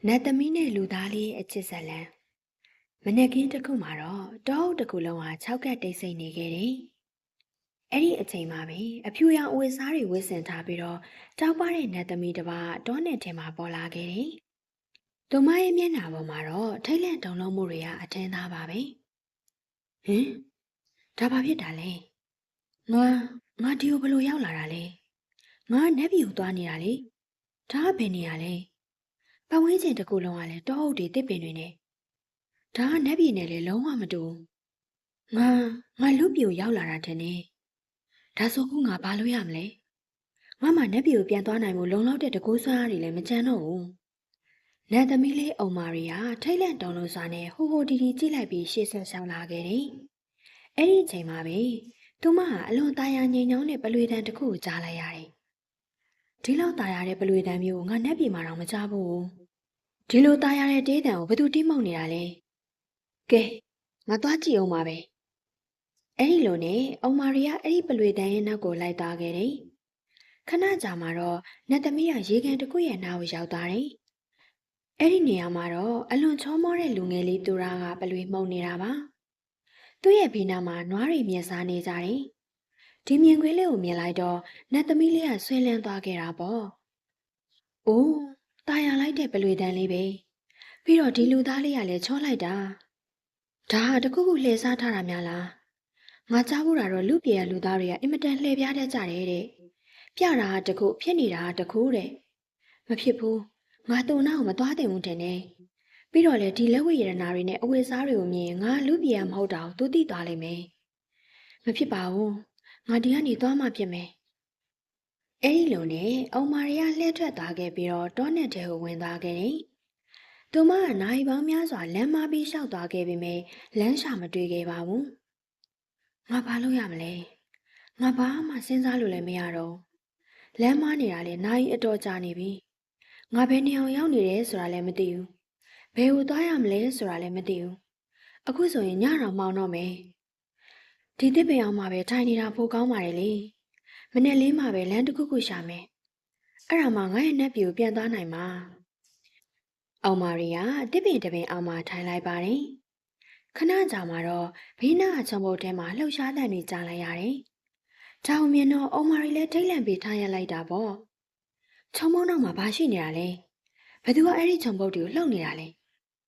နတ်သမီးနဲ့လူသားလေးရဲ့အချစ်ဇာတ်လမ်းမနက်ခင်းတစ်ခုမှာတော့တောအုပ်တစ်ခုလုံးဟာ၆ကပ်တိတ်ဆိတ်နေခဲ့တယ်။အဲ့ဒီအချိန်မှာပဲအဖြူရောင်အဝတ်စားတွေဝတ်ဆင်ထားပြီးတော့တောက်ပတဲ့နတ်သမီးတစ်ပါးတောနဲ့ထဲမှာပေါ်လာခဲ့တယ်။သူမရဲ့မျက်နှာပေါ်မှာတော့ထိတ်လန့်တုန်လှုပ်မှုတွေကအထင်သာပါပဲ။ဟင်ဒါဘာဖြစ်တာလဲ။ငါဒီကိုဘလို့ရောက်လာတာလဲ။ငါနတ်ပြည်ကိုသွားနေတာလေ။ဒါကဘယ်နေရလဲ။ပတ်ဝန်းကျင်တစ်ခုလုံးကလည်းတောအုပ်တွေတစ်ပင်တွေနဲ့ဒါကနတ်ပြည်နဲ့လည်းလုံးဝမတူဘူး။ငါလူပြည်ကိုရောက်လာတာတဲ့နဲ့။ဒါဆိုခုငါဘာလုပ်ရမလဲ။ငါမှနတ်ပြည်ကိုပြန်သွားနိုင်မှုလုံလောက်တဲ့တကူးစွမ်းအားတွေလည်းမကြမ်းတော့ဘူး။နတ်သမီးလေးအုံမာရီယာထိတ်လန့်တုန်လှုပ်စွာနဲ့ဟိုဟိုတီတီကြည့်လိုက်ပြီးရှေ့ဆက်ရှောင်လာခဲ့တယ်။အဲ့ဒီအချိန်မှာပဲသူမဟာအလွန်ตายာငြိမ်ချောင်းတဲ့ပလွေတံတစ်ခုကိုကြားလိုက်ရတယ်။ဒီလောက်ตายရတဲ့ပလွေတံမျိုးကိုငါနတ်ပြည်မှာတော့မကြားဘူး။ဒီလိုตายရတဲ့တေးတံကိုဘယ်သူတိမောက်နေတာလဲ။ကဲငါသွားကြည့်အောင်ပါပဲအဲ့ဒီလိုနဲ့အုံမာရီကအဲ့ဒီပလွေတန်းရဲ့နောက်ကိုလိုက်သွားခဲ့တယ်ခဏကြာမှာတော့နတ်သမီးကရေကန်တစ်ခုရဲ့နားကိုရောက်သွားတယ်အဲ့ဒီနေရာမှာတော့အလွန်ချောမောတဲ့လူငယ်လေးတူရာကပလွေမှုန်နေတာပါသူ့ရဲ့ဘေးနားမှာနွားတွေမြင်စားနေကြတယ်ဒီမြင်ကွင်းလေးကိုမြင်လိုက်တော့နတ်သမီးလေးကဆွဲလန်းသွားခဲ့တာပေါ့အိုးตายရလိုက်တဲ့ပလွေတန်းလေးပဲပြီးတော့ဒီလူသားလေးကလည်းချောလိုက်တာဒါဟာတခုခုလှည့်စားထားတာများလားငါကြားဖို့တာတော့လူပြေရလူသားတွေကအင်မတန်လှည့်ပြားတတ်ကြတယ်တဲ့ပြတာတခုဖြစ်နေတာတခုတဲ့မဖြစ်ဘူးငါတုံနောက်မသွားတင်ဘူးတင်နေပြီးတော့လေဒီလက်ဝဲရတနာတွေနဲ့အဝတ်စားတွေကိုမြင်ငါလူပြေရမဟုတ်တာကိုသူသိသွားလိမ့်မယ်မဖြစ်ပါဘူးငါဒီကနေသွားမှဖြစ်မယ်အဲ့ဒီလိုနဲ့အုံမာရီကလှည့်ထွက်သွားခဲ့ပြီးတော့တောနဲ့တဲကိုဝင်သွားခဲ့တယ်သူမကနိုင်ပေါင်းများစွာလမ်းမပြီးလျှောက်သွားခဲ့ပေမဲ့လမ်းရှာမတွေ့ခဲ့ပါဘူးငါဘာလုပ်ရမလဲငါဘာမှစဉ်းစားလို့လည်းမရတော့လမ်းမနေတာလေနိုင်အတော်ကြာနေပြီငါဘယ်နေအောင်ရောက်နေတယ်ဆိုတာလည်းမသိဘူးဘယ်ကိုသွားရမလဲဆိုတာလည်းမသိဘူးအခုဆိုရင်ညတော့မှောင်တော့မယ်ဒီတစ်ပင်အောင်မှပဲထိုင်နေတာပိုကောင်းပါတယ်လေမနေ့လေးမှပဲလမ်းတစ်ခုခုရှာမယ်အဲ့ဒါမှငါရဲ့နတ်ပြည်ကိုပြန်သွားနိုင်မှာအောင်မာရီယာတစ်ပင်တစ်ပင်အောင်မှထိုင်လိုက်ပါတယ်ခဏကြာမှာတော့ဘေးနားအချံဘုတ်ထဲမှာလှုပ်ရှားတံတွေကြားလိုက်ရတယ်။ဒါအောင်မြင်တော့အုံမာရီလည်းထိတ်လန့်ပြီးထားရလိုက်တာပေါ့။ချောင်းမောင်းနောက်မှာဘာရှိနေတာလဲ။ဘယ်သူကအဲ့ဒီချံဘုတ်တွေကိုလှုပ်နေတာလဲ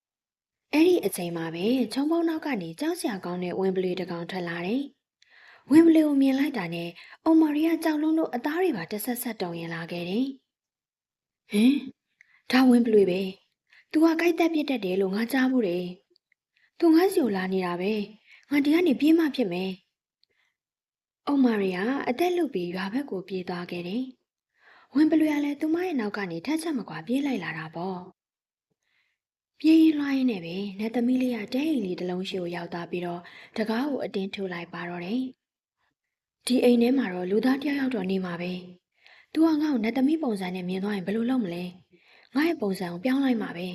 ။အဲ့ဒီအချိန်မှာပဲချောင်းမောင်းနောက်ကနေကြောက်စရာကောင်းတဲ့ဝင်းပလီတစ်ကောင်ထွက်လာတယ်။ဝင်းပလီကိုမြင်လိုက်တာနဲ့အုံမာရီကကြောက်လုံးလို့အသားတွေပါတစ်ဆက်ဆက်တုံရင်လာခဲ့တယ်။ဟင်ဒါဝင်းပလီပဲ။ तू ကကြိုက်တက်ပြစ်တတ်တယ်လို့ငါကြားဘူးတယ်။သူငါ့စီကိုလာနေတာပဲငါဒီကနေပြေးမှဖြစ်မယ်အုံမာရီယာအသက်လုပြီးရွာဘက်ကိုပြေးသွားခဲ့တယ်ဝင်ပလွေကလည်းသူမရဲ့နောက်ကနေထက်ချက်မကွာပြေးလိုက်လာတာပေါ့ပြေးရင်လွှားရင်းနဲ့ပဲနတ်သမီးလေးကတဲအိမ်လေးတစ်လုံးရှိကိုရောက်သွားပြီးတော့တကားကိုအတင်းထိုးလိုက်ပါတော့တယ်ဒီအိမ်ထဲမှာတော့လူသားတယောက်ယောက်တော့နေမှာပဲသူကငါ့ကိုနတ်သမီးပုံစံနဲ့မြင်သွားရင်ဘယ်လိုလုပ်မလဲငါ့ရဲ့ပုံစံကိုပြောင်းလိုက်မှာပဲ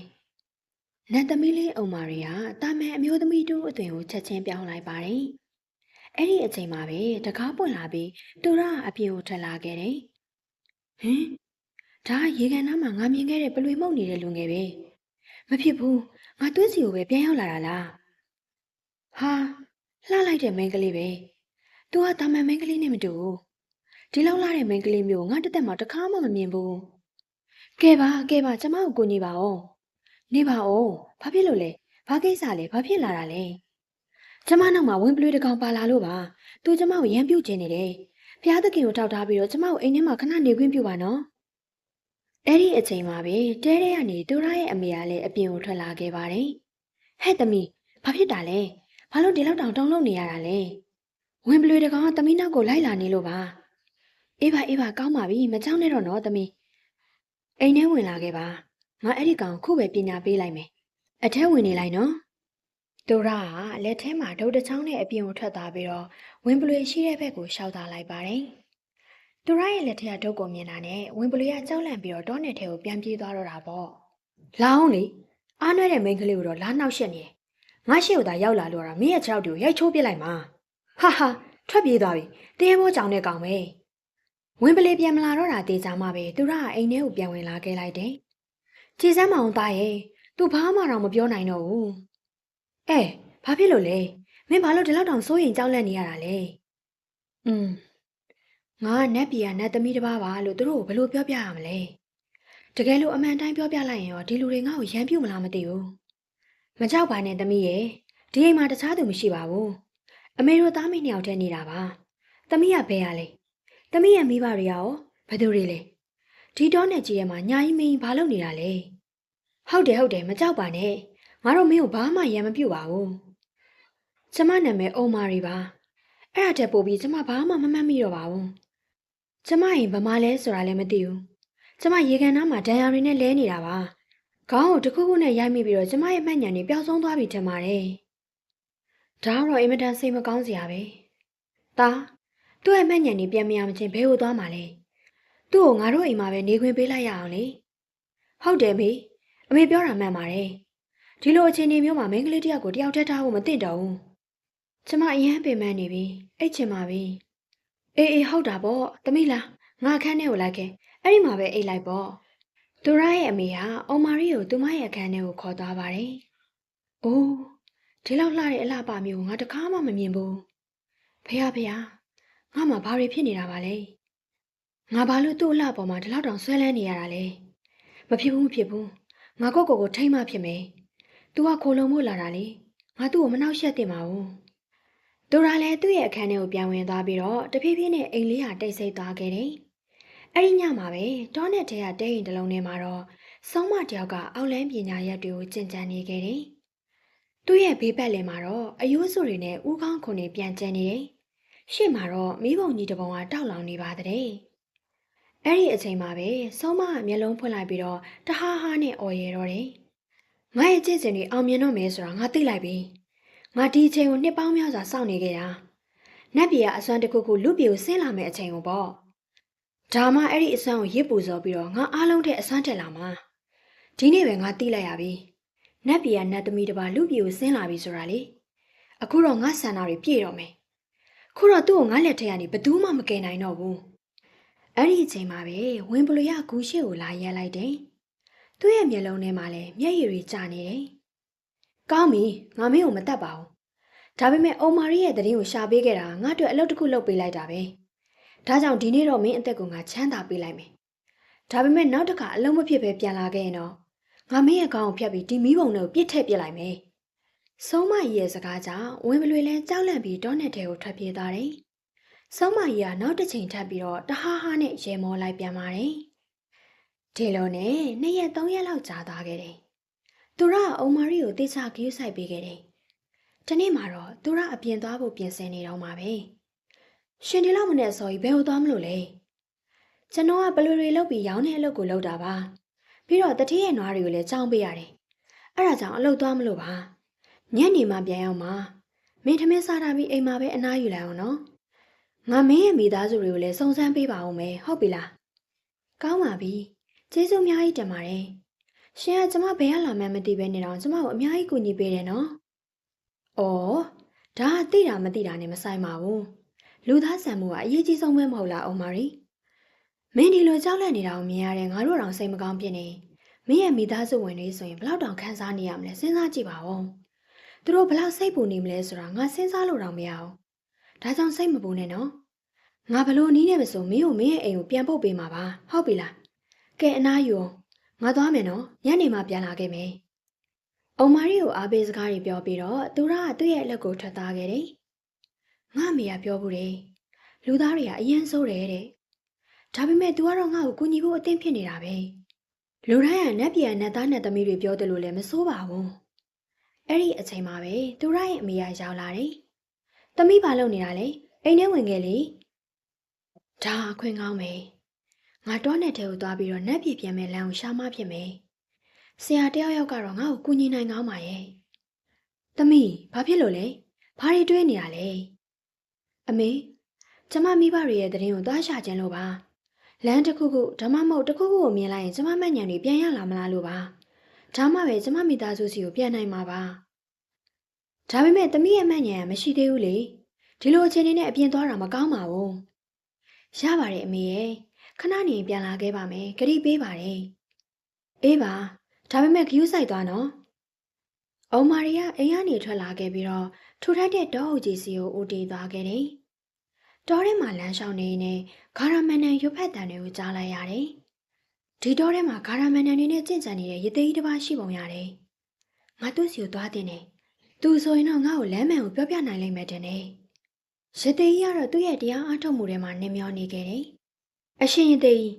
နတ်သမီးလေးအုံမာရီယာတာမန်အမျိုးသမီးတို့အသွင်ကိုချက်ချင်းပြောင်းလိုက်ပါတယ်။အဲ့ဒီအချိန်မှာပဲတကားပွင့်လာပြီးတူရအပြင်ကိုထွက်လာခဲ့တယ်။ဟင်ဒါရေကန်နားမှာငါမြင်ခဲ့တဲ့ပလွေမှုန့်နေတဲ့လူငယ်ပဲ။မဖြစ်ဘူးငါသွေးစီကိုပဲပြန်ရောက်လာတာလား။ဟာလှလိုက်တဲ့မိန်းကလေးပဲ။ तू ကတာမန်မိန်းကလေးနဲ့မတူဘူး။ဒီလောက်လှတဲ့မိန်းကလေးမျိုးငါတက်တက်မှတခါမှမမြင်ဘူး။ကဲပါကျမကိုကူညီပါဦး။နေပါဦးဘာဖြစ်လို့လဲဘာကိစ္စလဲဘာဖြစ်လာတာလဲကျမနောက်မှာဝင်ပလွေးတကောင်ပါလာလို့ပါသူကျမကိုရမ်းပြုတ်ကျင်နေတယ်ဖျားသခင်ကိုထောက်ထားပြီးတော့ကျမကိုအိမ်ထဲမှာခဏနေခွင့်ပြုပါနော်အဲ့ဒီအချိန်မှာပဲတဲတဲကနေတူရရဲ့အမေကလည်းအပြင်ကိုထွက်လာခဲ့ပါတယ်ဟဲ့သမီးဘာဖြစ်တာလဲဘာလို့ဒီလောက်တောင်တုံးလုံးနေရတာလဲဝင်ပလွေးတကောင်ကသမီးနောက်ကိုလိုက်လာနေလို့ပါအေးပါကောင်းပါပြီမကြောက်နဲ့တော့နော်သမီးအိမ်ထဲဝင်လာခဲ့ပါငါအဲ့ဒီကောင်ခုပဲပညာပေးလိုက်မယ်အထက်ဝင်နေလိုက်နော်တူရာကလက်ထဲမှာဒုတ်တချောင်းနဲ့အပြင်ကိုထွက်သွားပြီးတော့ဝင်းပလွေရှိတဲ့ဘက်ကိုရှောက်သွားလိုက်ပါတယ်တူရာရဲ့လက်ထက်ကဒုတ်ကိုမြင်တာနဲ့ဝင်းပလွေကကြောက်လန့်ပြီးတော့တောနယ်ထဲကိုပြန်ပြေးသွားတော့တာပေါ့လာအောင်လေအားနွဲတဲ့မိန်းကလေးကိုတော့လာနှောက်ရှက်နေငါရှိကိုသာရောက်လာလို့တော့မင်းရဲ့ခြေထောက်တွေကိုရိုက်ချိုးပစ်လိုက်မှာဟာထွက်ပြေးသွားပြီတဲဘောကြောင်တဲ့ကောင်ပဲဝင်းပလွေပြန်မလာတော့တာတေးကြမှာပဲတူရာကအိမ်ထဲကိုပြန်ဝင်လာခဲ့လိုက်တယ် ခြေစမ်းမအောင်သားရဲ့သူဘာမှတော့မပြောနိုင်တော့ဘူးအဲဘာဖြစ်လို့လဲမင်းဘာလို့ဒီလောက်တောင်စိုးရင်ကြောက်လန့်နေရတာလဲငါကနတ်ပြည်ကနတ်သမီးတစ်ပါးပါလို့သူတို့ကိုဘယ်လိုပြောပြရမလဲတကယ်လို့အမှန်တိုင်းပြောပြလိုက်ရင်ရောဒီလူတွေငါ့ကိုရမ်းပြုတ်မလားမသိဘူးမကြောက်ပါနဲ့သမီးရဲ့ဒီအိမ်မှာတခြားသူမရှိပါဘူးအမေတို့သားမင်းနှစ်ယောက်တည်းနေတာပါသမီးကဘယ်ရလဲသမီးရဲ့မိဘတွေရောဘယ်သူတွေလဲဒီတော့နဲ့ကြီးရဲ့မှာညာကြီးမင်းဘာလုပ်နေတာလဲဟုတ်တယ်မကြောက်ပါနဲ့ငါတို့မင်းကိုဘာမှရမ်းမပြုတ်ပါဘူးကျမနာမည်အုံမာရီပါအဲ့ဒါတက်ပို့ပြီးကျမဘာမှမမှတ်မိတော့ပါဘူးကျမရင်ဗမာလဲဆိုတာလည်းမသိဘူးကျမရေကန်နားမှာဒဏ်ရာတွေနဲ့လဲနေတာပါခေါင်းကိုတစ်ခုခုနဲ့ရိုက်မိပြီးတော့ကျမရဲ့မှတ်ဉာဏ်တွေပျောက်ဆုံးသွားပြီထင်ပါတယ်ဒါကတော့အင်မတန်စိတ်မကောင်းစရာပဲဒါသူ့ရဲ့မှတ်ဉာဏ်တွေပြန်မရမချင်းဘဲကိုသွားမှာလဲသူ့ကိုငါတို့အိမ်မှာပဲနေခွင့်ပေးလိုက်ရအောင်လေဟုတ်တယ်မေအမေပြောတာမှန်ပါတယ်ဒီလိုအခြေအနေမျိုးမှာမိန်းကလေးတယောက်ကိုတယောက်တည်းထားဖို့မသင့်တော့ဘူးကျမအရင်ပင်ပန်းနေပြီအိတ်ချင်ပါပြီအေးဟုတ်တာပေါ့သမီးလားငါအခန်းထဲကိုလိုက်ခဲ့အဲ့ဒီမှာပဲအိတ်လိုက်ပေါ့သူရရဲ့အမေကအုံမာရီကိုသူမရဲ့အခန်းထဲကိုခေါ်သွားပါတယ်။အိုးဒီလောက်လှတဲ့အလှပမျိုးငါတခါမှမမြင်ဘူး။ဖေ။ငါမှဘာတွေဖြစ်နေတာပါလဲ။ငါဘာလို့သူ့အလှပေါ်မှာဒီလောက်တောင်ဆွဲလန်းနေရတာလဲ။မဖြစ်ဘူး။ငါကိုထိမ့်မှဖြစ်မယ်။ तू ကခိုလုံမို့လာတာလေ။ငါသူ့ကိုမနှောက်ယှက်တင်ပါဘူး။သူရလည်းသူ့ရဲ့အခန်းထဲကိုပြန်ဝင်သွားပြီးတော့တဖြည်းဖြည်းနဲ့အိမ်လေးဟာတိတ်ဆိတ်သွားခဲ့တယ်။အဲ့ဒီညမှာပဲတောနဲ့တဲကတဲရင်တလုံးထဲမှာတော့ဆုံးမတယောက်ကအောက်လန်းပညာရက်တွေကိုကျင့်ကြံနေခဲ့တယ်။သူ့ရဲ့ဘေးပတ်လည်မှာတော့အယိုးစုတွေနဲ့ဥကောင်းခွန်တွေပြန်ကျန်နေတယ်။ရှေ့မှာတော့မိဘုံကြီးတစ်ပုံကတောက်လောင်နေပါတဲ့။အဲ့ဒီအချိန်မှာပဲဆုံးမကမျက်လုံးဖွင့်လိုက်ပြီးတော့တဟားဟားနဲ့အော်ရတော့တယ်။ငါရဲ့ကျင့်စဉ်တွေအောင်မြင်တော့မယ်ဆိုတာငါသိလိုက်ပြီ။ငါဒီအချိန်ကိုနှစ်ပေါင်းများစွာစောင့်နေခဲ့တာ။နတ်ပြည်ကအစွမ်းတစ်ခုခုလူပြည်ကိုဆင်းလာမယ့်အချိန်ကိုပေါ့။ဒါမှအဲ့ဒီအစွမ်းကိုရစ်ပူစော်ပြီးတော့ငါအားလုံးတဲ့အစွမ်းတက်လာမှာဒီနေ့ပဲငါသိလိုက်ရပြီနတ်ပြည်ကနတ်သမီးတစ်ပါးလူပြည်ကိုဆင်းလာပြီဆိုတာလေအခုတော့ငါဆန္ဒတွေပြည့်တော့မယ်ခုတော့သူ့ကိုငါလက်ထက်ကနေဘယ်သူမှမကယ်နိုင်တော့ဘူးအဲ့ဒီအချိန်မှာပဲဝင်းပလူရဂူရှိကိုလာရက်လိုက်တယ်သူ့ရဲ့မျက်လုံးထဲမှာလည်းမျက်ရည်တွေကျနေတယ်ကောင်းပြီငါမင်းကိုမတတ်ပါဘူးဒါပေမဲ့အုံမာရီရဲ့သတင်းကိုရှာပေးခဲ့တာငါတို့အလုပ်တစ်ခုလုပ်ပေးလိုက်တာပဲဒါကြောင့်ဒီနေ့တော့မင်းအသက်ကိုငါချမ်းသာပေးလိုက်မယ်။ဒါပေမဲ့နောက်တစ်ခါအလုံးမဖြစ်ပဲပြန်လာခဲ့ရင်တော့ငါမင်းရဲ့ခေါင်းကိုဖြတ်ပြီးဒီမီးပုံတွေကိုပြစ်ထည့်ပစ်လိုက်မယ်။ဆုံးမကြီးရဲ့စကားကြောင့်ဝင်းပလွေလဲကြောက်လန့်ပြီးတောနဲ့တဲကိုထွက်ပြေးသွားတယ်။ဆုံးမကြီးကနောက်တစ်ချိန်ထပ်ပြီးတော့တဟားဟားနဲ့ရေမောလိုက်ပြန်ပါတယ်။ဒီလိုနဲ့2ရက်3ရက်လောက်ကြာသွားခဲ့တယ်။သူကအုံမာရီကိုတေချာဂရုစိုက်ပေးခဲ့တယ်။ဒီနေ့မှာတော့သူကအပြင်သွားဖို့ပြင်ဆင်နေတော့မှာပဲ။ရှင်ဒီလောက်မနဲ့စော်ကြီးဘယ်ကိုသွားမလို့လဲကျွန်တော်ကဘလွေတွေလုပ်ပြီးရောင်းတဲ့အလုပ်ကိုလုပ်တာပါပြီးတော့တတိယနွားတွေကိုလည်းကြောင်းပေးရတယ်အဲ့ဒါကြောင့်အလုပ်သွားမလို့ပါညနေမှပြန်ရောက်မှာမင်းထမင်းစားထားပြီးအိမ်မှာပဲအနားယူလိုက်အောင်နော်ငါမင်းရဲ့မိသားစုတွေကိုလည်းစုံစမ်းပေးပါဦးမယ်ဟုတ်ပြီလားကောင်းပါပြီကျေးဇူးအများကြီးတင်ပါတယ်ရှင်ကကျမဘယ်ရလာမှန်းမသိပဲနေတော့ကျမကိုအများကြီးကူညီပေးတယ်နော်အော်ဒါကသိတာမသိတာနဲ့မဆိုင်ပါဘူးလူသားဆန်မှုကအရေးကြီးဆုံးပဲမဟုတ်လားအုံမာရီမင်းဒီလိုကြောက်လန့်နေတာကိုမြင်ရတဲ့ငါတို့တောင်စိတ်မကောင်းဖြစ်နေမင်းရဲ့မိသားစုဝင်တွေဆိုရင်ဘလောက်တောင်ခံစားနေရမလဲစဉ်းစားကြည့်ပါဦးသူတို့ဘလောက်စိတ်ပူနေမလဲဆိုတာငါစဉ်းစားလို့တောင်မရအောင်ဒါကြောင့်စိတ်မပူနဲ့နော်ငါဘလို့နီးနေမဆိုမင်းကိုမင်းရဲ့အိမ်ကိုပြန်ပို့ပေးမှာပါဟုတ်ပြီလားကဲအနားယူငါသွားမယ်နော်ညနေမှပြန်လာခဲ့မယ်အုံမာရီကိုအားပေးစကားတွေပြောပြီးတော့သူကသူ့ရဲ့အလက်ကိုထွက်သားခဲ့တယ်ငါအမေကပြောဘူးတယ်လူသားတွေကအရင်ဆိုးတယ်တဲ့ဒါပေမဲ့ तू ကတော့ငါ့ကိုကူညီဖို့အသင့်ဖြစ်နေတာပဲလူတိုင်းကနတ်ပြည်နတ်သားနတ်သမီးတွေပြောတယ်လို့လည်းမဆိုးပါဘူးအဲ့ဒီအချိန်မှာပဲသူရရဲ့အမေကရောက်လာတယ်သမီးဘာလုပ်နေတာလဲအိမ်ထဲဝင်ခဲ့လေဒါအခွင့်ကောင်းမယ်ငါတော့နဲ့တဲကိုသွားပြီးတော့နတ်ပြည်ပြန်မဲ့လမ်းကိုရှာမဖြစ်မယ်ဆရာတယောက်ကတော့ငါ့ကိုကူညီနိုင်ကောင်းပါရဲ့သမီးဘာဖြစ်လို့လဲဘာတွေတွေးနေတာလဲအမေကျမမိဘတွေရဲ့သတင်းကိုသွားရှာခြင်းလို့ပါလမ်းတစ်ခုခုဓမ္မမဟုတ်တစ်ခုခုကိုမြင်လိုက်ရင်ကျမမှတ်ဉာဏ်တွေပြန်ရလာမလားလို့ပါဒါမှပဲကျမမိသားစုစီကိုပြန်နိုင်မှာပါဒါပေမဲ့သမီးရဲ့မှတ်ဉာဏ်ကမရှိသေးဘူးလေဒီလိုအခြေအနေနဲ့အပြင်သွားတာမကောင်းပါဘူးရပါတယ်အမေရဲ့ခဏနေပြန်လာခဲ့ပါမယ်ဂရုပေးပါတယ်အေးပါ ဒါပေမဲ့ခယူးဆိုင်သွားနော်။အုံမာရီကအိမ်ကနေထွက်လာခဲ့ပြီးတော့ထူထပ်တဲ့တောအုပ်ကြီးစီကိုဦးတည်သွားခဲ့တယ်။တောထဲမှာလမ်းလျှောက်နေနေဂါရမန်နန်ရွတ်ဖက်တန်တွေကိုကြားလိုက်ရတယ်။ဒီတောထဲမှာဂါရမန်နန်တွေနဲ့ကြင့်ကြံနေတဲ့ရသေးကြီးတစ်ပါးရှိပုံရတယ်။ငါသူ့စီကိုသွားတင်တယ်။သူဆိုရင်တော့ငါ့ကိုလမ်းမှန်ကိုပြောပြနိုင်လိမ့်မယ်တင်တယ်။ရသေးကြီးကတော့သူ့ရဲ့တရားအားထုတ်မှုတွေမှာနင်မျောနေခဲ့တယ်။အရှင်ရသေးကြီ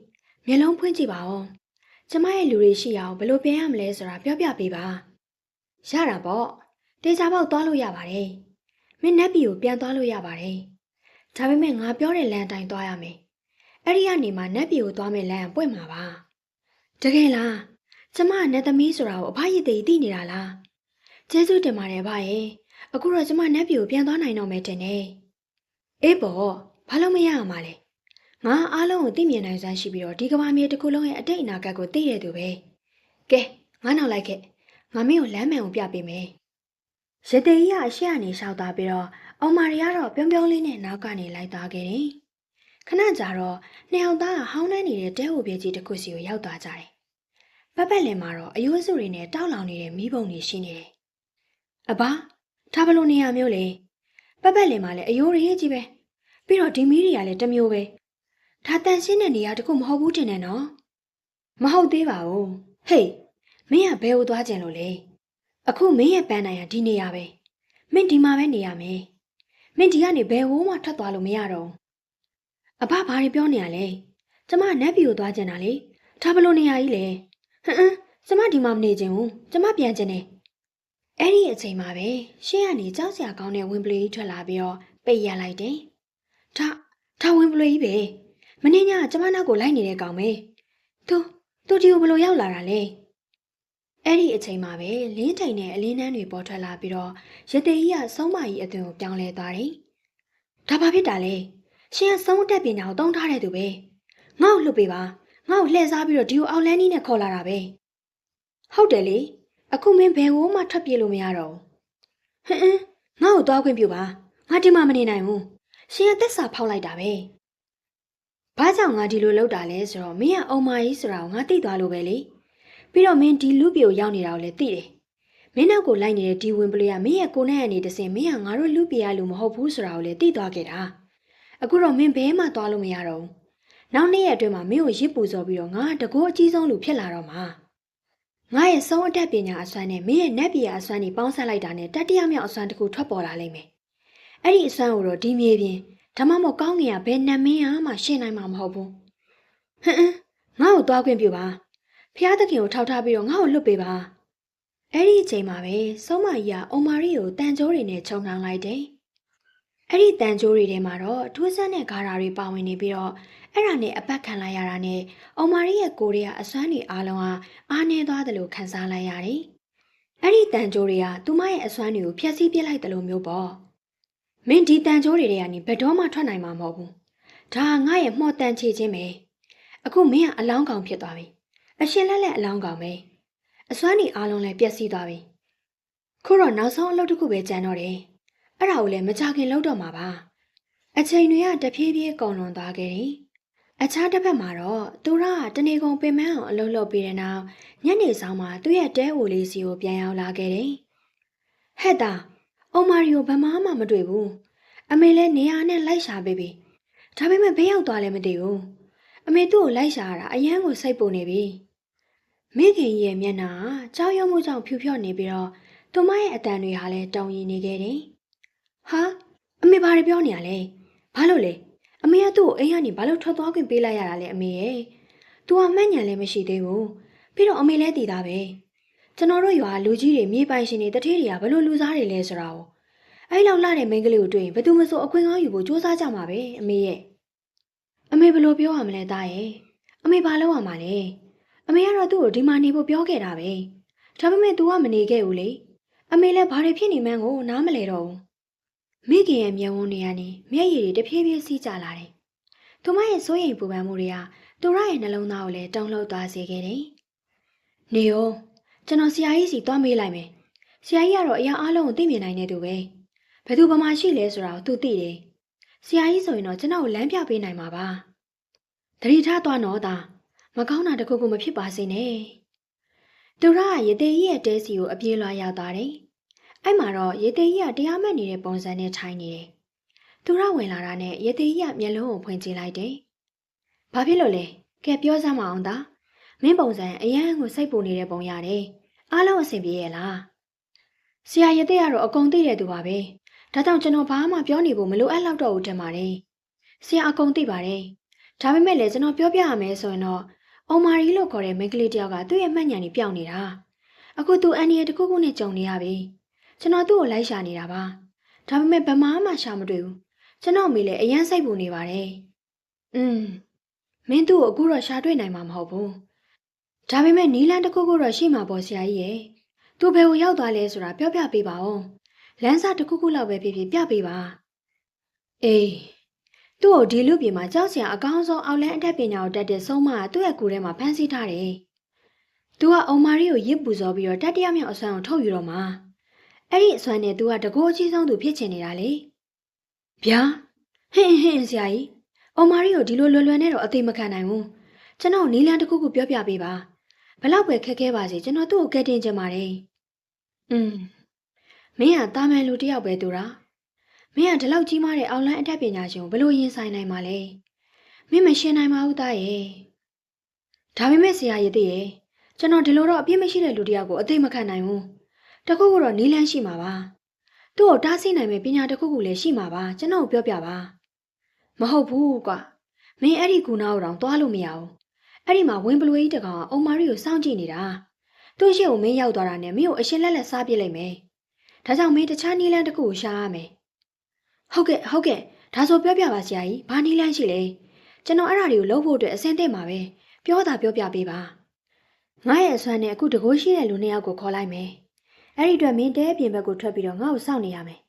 းမျက်လုံးဖွင့်ကြည့်ပါဦး။ကျမရဲ့လူတွေရှိအောင်ဘယ်လိုပြန်ရမလဲဆိုတာပြောပြပေးပါ။ရတာပေါ့။တေချာပေါက်သွားလို့ရပါတယ်။မင်းနက်ပြည်ကိုပြန်သွားလို့ရပါတယ်။ဒါပေမဲ့ငါပြောတဲ့လမ်းအတိုင်းသွားရမယ်။အဲ့ဒီကနေမှနက်ပြည်ကိုသွားမယ်လမ်းပွင့်မှာပါ။တကယ်လား။ကျမကနက်သမီးဆိုတာကိုအဖရည်သေးသိနေတာလား။ကျေးဇူးတင်ပါတယ်အဖရဲ့။အခုတော့ကျမနက်ပြည်ကိုပြန်သွားနိုင်တော့မယ်တင်တယ်။အေးပေါ့ဘာလို့မရအောင်မလဲ။ငါအားလုံးကိုသိမြင်နိုင်စွမ်းရှိပြီးတော့ဒီကဘာမြေတစ်ခုလုံးရဲ့အတိတ်အနာဂတ်ကိုသိရတဲ့သူပဲ။ကဲငါနောက်လိုက်ခဲ့။ငါမင်းကိုလမ်းမှန်ကိုပြပေးမယ်။ရသေးကြီးကအရှေ့ကနေရှောက်သွားပြီးတော့အောင်မာရီကတော့ပြုံးပြုံးလေးနဲ့နောက်ကနေလိုက်သွားခဲ့တယ်။ခဏကြာတော့နှစ်ယောက်သားကဟောင်းနှမ်းနေတဲ့တဲဟိုပြေကြီးတစ်ခုစီကိုရောက်သွားကြတယ်။ပတ်လည်မှာတော့အယိုးစုတွေနဲ့တောက်လောင်နေတဲ့မီးပုံတွေရှိနေတယ်။အဘဒါဘလို့နေရမျိုးလေ။ပတ်လည်မှာလည်းအယိုးတွေကြီးပဲ။ပြီးတော့ဒီမီးတွေကလည်းတစ်မျိုးပဲ။ဒါတန်ရှင်းတဲ့နေရာတခုမဟုတ်ဘူးတင်တယ်နော်။မဟုတ်သေးပါဘူး။ဟေးမင်းကဘယ်ကိုသွားကြင်လို့လဲ။အခုမင်းရဲ့ပန်းနိုင်ကဒီနေရာပဲမင်းဒီမှာပဲနေရမယ်မင်းဒီကနေဘယ်ဟိုးမှထွက်သွားလို့မရတော့အဖဘာတွေပြောနေရလဲကျမနက်ပြည်ကိုသွားကြတာလေဒါဘလို့နေရကြီးလဲကျမဒီမှာမနေချင်ဘူးကျမပြန်ချင်တယ်အဲ့ဒီအချိန်မှာပဲရှေ့ကနေကြောက်စရာကောင်းတဲ့ဝင်ပလေကြီးထွက်လာပြီးတော့ပိတ်ရလိုက်တယ်ဒါဝင်ပလေကြီးပဲမင်းညကကျမနောက်ကိုလိုက်နေတဲ့ကောင်ပဲသူဒီကိုဘလို့ရောက်လာတာလဲအဲ့ဒီအချိန်မှာပဲလင်းထိန်နဲ့အလင်းနှန်းတွေပေါ်ထွက်လာပြီးတော့ရသေးကြီးကဆုံးမကြီးအသွင်ကိုပြောင်းလဲသွားတယ်။ဒါဘာဖြစ်တာလဲ။ရှင်ကဆုံးအတက်ပညာကိုတုံးထားတဲ့သူပဲ။ငါ့ကိုလှုပ်ပေးပါ။ငါ့ကိုလှည့်စားပြီးတော့ဒီကိုအောက်လန်းကြီးနဲ့ခေါ်လာတာပဲ။ဟုတ်တယ်လေ။အခုမင်းဘယ်ကိုမှထွက်ပြေးလို့မရတော့ဘူး။ငါ့ကိုသွားခွင့်ပြုပါ။ငါဒီမှာမနေနိုင်ဘူး။ရှင်ကသက်စာဖောက်လိုက်တာပဲ။ဘာကြောင့်ငါဒီလိုလုပ်တာလဲဆိုတော့မင်းကအုံမာကြီးဆိုတာကိုငါသိသွားလို့ပဲလေ။ပြီးတော့မင်းဒီလူပြိုရောက်နေတာကိုလည်းသိတယ်။မင်းနောက်ကိုလိုက်နေတဲ့ဒီဝင်ပလေးကမင်းရဲ့ကိုနဲ့အနေတစင်မင်းကငါတို့လူပြရလို့မဟုတ်ဘူးဆိုတာကိုလည်းသိသွားခဲ့တာ။အခုတော့မင်းဘဲမှသွားလို့မရတော့ဘူး။နောက်နေ့ရက်အတွင်းမှာမင်းကိုရစ်ပူစော်ပြီးတော့ငါတကောအကြီးဆုံးလူဖြစ်လာတော့မှာ။ငါရဲ့ဆုံးအတက်ပညာအစွမ်းနဲ့မင်းရဲ့နက်ပညာအစွမ်းတွေပေါင်းစပ်လိုက်တာနဲ့တတိယမြောက်အစွမ်းတစ်ခုထွက်ပေါ်လာလိမ့်မယ်။အဲ့ဒီအစွမ်းကိုတော့ဒီမြေပြင်ဓမ္မမို့ကောင်းငင်ကဘယ်နတ်မင်းမှရှင်းနိုင်မှာမဟုတ်ဘူး။ငါ့ကိုသွားခွင့်ပြုပါ။ဖျားသခင်ကိုထောက်ထားပြီးတော့ငါ့ကိုလွတ်ပေးပါအဲ့ဒီအချိန်မှာပဲဆုံးမကြီးကအုံမာရီကိုတန်ကြိုးတွေနဲ့ခြုံနှောင်လိုက်တယ်အဲ့ဒီတန်ကြိုးတွေထဲမှာတော့ထူးဆန်းတဲ့ဂါရာတွေပါဝင်နေပြီးတော့အဲ့ဒါနဲ့အပတ်ခံလိုက်ရတာနဲ့အုံမာရီရဲ့ကိုယ်တွေကအစွမ်းတွေအားလုံးဟာအားနေသွားတယ်လို့ခံစားလိုက်ရတယ်အဲ့ဒီတန်ကြိုးတွေကသူမရဲ့အစွမ်းတွေကိုဖျက်ဆီးပစ်လိုက်တယ်လို့မျိုးပေါ့မင်းဒီတန်ကြိုးတွေကနေဘယ်တော့မှထွက်နိုင်မှာမဟုတ်ဘူးဒါကငါ့ရဲ့မှော်တန်ချေခြင်းပဲအခုမင်းကအလောင်းကောင်ဖြစ်သွားပြီအရှင်လက်လက်အလောင်းကောင်ပဲအစွမ်းနေအားလုံးလည်းပျက်စီးသွားပြီခုတော့နောက်ဆုံးအလုပ်တစ်ခုပဲကျန်တော့တယ်အဲ့ဒါကိုလည်းမကြခင်လုပ်တော့မှာပါအချိန်တွေကတဖြည်းဖြည်းကုန်လွန်သွားခဲ့တယ်အခြားတစ်ဖက်မှာတော့သူရကတနေကုန်ပင်မအောင်အလုပ်လုပ်ပြီးတဲ့နောက်ညနေဆောင်မှာသူ့ရဲ့တဲအိုလေးစီကိုပြန်ရောက်လာခဲ့တယ်ဟဲ့တာအုံမာရီကိုဘယ်မှမတွေ့ဘူးအမေလည်းနေရာနဲ့လိုက်ရှာပေးပြီဒါပေမဲ့ဘေးရောက်သွားလည်းမသိဘူးအမေသူ့ကိုလိုက်ရှာရတာအရန်ကိုစိတ်ပူနေပြီမိခင်ကြီးရဲ့မျက်နှာကြောက်ရွံ့မှုကြောင့်ဖြူဖြော့နေပြီးတော့သူမရဲ့အတန်တွေဟာလည်းတုံရင်နေခဲ့တယ်။ဟာအမေဘာတွေပြောနေရလဲ။ဘာလို့လဲ။အမေကသူ့ကိုအိမ်ကနေဘာလို့ထွက်သွားခွင့်ပေးလိုက်ရတာလဲအမေရဲ့။ तू ကမှတ်ဉာဏ်လည်းမရှိသေးဘူး။ပြီးတော့အမေလည်းတည်သားပဲ။ကျွန်တော်တို့ရွာလူကြီးတွေမြေပိုင်ရှင်တွေတထေးတွေကဘလို့လူစားတွေလဲဆိုတာကိုအဲ့လောက်လာတဲ့မိန်းကလေးကိုတွေ့ရင်ဘယ်သူမှမဆိုအခွင့်ကောင်းယူဖို့စူးစမ်းကြမှာပဲအမေရဲ့။အမေဘလို့ပြောရမလဲသားရဲ့။အမေဘာလုပ်ရမှာလဲ။အမေကတော့သူ့ကိုဒီမှာနေဖို့ပြောခဲ့တာပဲဒါပေမဲ့ तू ကမနေခဲ့ဘူးလေအမေလည်းဘာတွေဖြစ်နေမှန်းကိုနားမလဲတော့ဘူးမိခင်ရဲ့မျက်ဝန်းတွေကနေမျက်ရည်တွေတဖြည်းဖြည်းစီးကျလာတယ်သူမရဲ့စိုးရိမ်ပူပန်မှုတွေကသူရရဲ့နှလုံးသားကိုလည်းတုန်လှုပ်သွားစေခဲ့တယ်နေရောကျွန်တော်ဆရာကြီးစီသွားမေးလိုက်မယ်ဆရာကြီးကတော့အရာအလုံးကိုသိမြင်နိုင်တဲ့သူပဲဘယ်သူဘာမှရှိလဲဆိုတာကိုသူသိတယ်ဆရာကြီးဆိုရင်တော့ကျွန်တော်ကိုလမ်းပြပေးနိုင်မှာပါတတိထားသွားတော့သားမကောင်းတာတခုခုမဖြစ်ပါစေနဲ့ သူရကရေသေးကြီးရဲ့တဲစီကိုအပြေးလွှာရောက်သွားတယ်။အဲ့မှာတော့ရေသေးကြီးကတရားမှတ်နေတဲ့ပုံစံနဲ့ထိုင်နေတယ်။သူရဝင်လာတာနဲ့ရေသေးကြီးကမျက်လုံးကိုဖွင့်ကြည့်လိုက်တယ်။ဘာဖြစ်လို့လဲ။ကဲပြောစမ်းမအောင်သား။မင်းပုံစံအရန်ကိုစိတ်ပူနေတဲ့ပုံရတယ်။အားလုံးအဆင်ပြေရဲ့လား။ဆရာရေသေးကတော့အကုန်သိတဲ့သူပါပဲ။ဒါကြောင့်ကျွန်တော်ဘာမှပြောနေဖို့မလိုအပ်တော့ဘူးထင်ပါတယ်။ဆရာအကုန်သိပါတယ်။ဒါပေမဲ့လည်းကျွန်တော်ပြောပြရမယ်ဆိုရင်တော့အောင်မာရီလို့ခေါ်တဲ့မိန်းကလေးတယောက်ကသူ့ရဲ့မှတ်ဉာဏ်ကြီးပျောက်နေတာ။အခုသူအန်ဒီရဲ့တခုခုနဲ့ကြုံနေရပြီ။ကျွန်တော်သူ့ကိုလိုက်ရှာနေတာပါ။ဒါပေမဲ့ဘယ်မှရှာမတွေ့ဘူး။ကျွန်တော်မိလည်းအရန်စိတ်ပူနေပါတယ်။မင်းသူ့ကိုအခုတော့ရှာတွေ့နိုင်မှာမဟုတ်ဘူး။ဒါပေမဲ့နီလန်းတခုခုတော့ရှိမှာပေါ့ဆရာကြီးရဲ့။သူဘယ်ကိုရောက်သွားလဲဆိုတာပြောပြပေးပါဦး။လမ်းစာတခုခုလောက်ပဲဖြစ်ဖြစ်ပြပေးပါ။အေးသူ့ကိုဒီလူပြေမှာကြောက်စရာအကောင်းဆုံးအောက်လန်းအထက်ပညာကိုတက်တဲ့ဆုံးမကသူ့ရဲ့ကူထဲမှာဖမ်းဆီးထားတယ်။သူကအုံမာရီကိုရစ်ပူစောပြီးတော့တတိယမြောက်အစွမ်းကိုထုတ်ယူတော့မှာ။အဲ့ဒီအစွမ်းနဲ့သူကတကိုးအကြီးဆုံးသူဖြစ်ချင်နေတာလေ။ဗျာဟင်းဆရာကြီးအုံမာရီကိုဒီလိုလွယ်လွယ်နဲ့တော့အသေးမခံနိုင်ဘူး။ကျွန်တော်နီလန်းတခုခုပြောပြပေးပါ။ဘလောက်ပဲခက်ခဲပါစေကျွန်တော်သူ့ကိုကဲတင်ချင်ပါတယ်။မင်းကတာမန်လူတယောက်ပဲသူလား။မင်းကဒီလောက်ကြီးမားတဲ့အောက်လန်းအတတ်ပညာရှင်ကိုဘယ်လိုရင်ဆိုင်နိုင်မှာလဲမင်းမရှင်းနိုင်ပါဘူးသားရဲ့ဒါပေမဲ့ဆရာရည်တည်းရဲ့ကျွန်တော်ဒီလိုတော့အပြစ်မရှိတဲ့လူတယောက်ကိုအသိမခံနိုင်ဘူးတခုခုတော့နီးလန်းရှိမှာပါသူ့ကိုတားဆီးနိုင်မယ့်ပညာတခုခုလည်းရှိမှာပါကျွန်တော်ပြောပြပါမဟုတ်ဘူးကွာမင်းအဲ့ဒီကူနာကိုတော့သွားလို့မရဘူးအဲ့ဒီမှာဝင်းပလွေးကြီးတကောင်ကအုံမာရီကိုစောင့်ကြည့်နေတာသူ့ရှေ့ကိုမင်းရောက်သွားတာနဲ့မင်းကိုအရှင်လက်လက်စားပစ်လိုက်မယ်ဒါကြောင့်မင်းတခြားနီးလန်းတခုကိုရှာရမယ်ဟုတ်ကဲ့ဒါဆိုပြောပြပါဆရာကြီးဘာနည်းလမ်းရှိလဲကျွန်တော်အဲ့ဒါတွေကိုလုပ်ဖို့အတွက်အဆင်သင့်ပါပဲပြောပြပေးပါငါရဲ့အစွမ်းနဲ့အခုတကိုးရှိတဲ့လူနှစ်ယောက်ကိုခေါ်လိုက်မယ်အဲ့ဒီအတွက်မင်းတဲအပြင်ဘက်ကိုထွက်ပြီးတော့ငါ့ကိုစောင့်နေရမယ်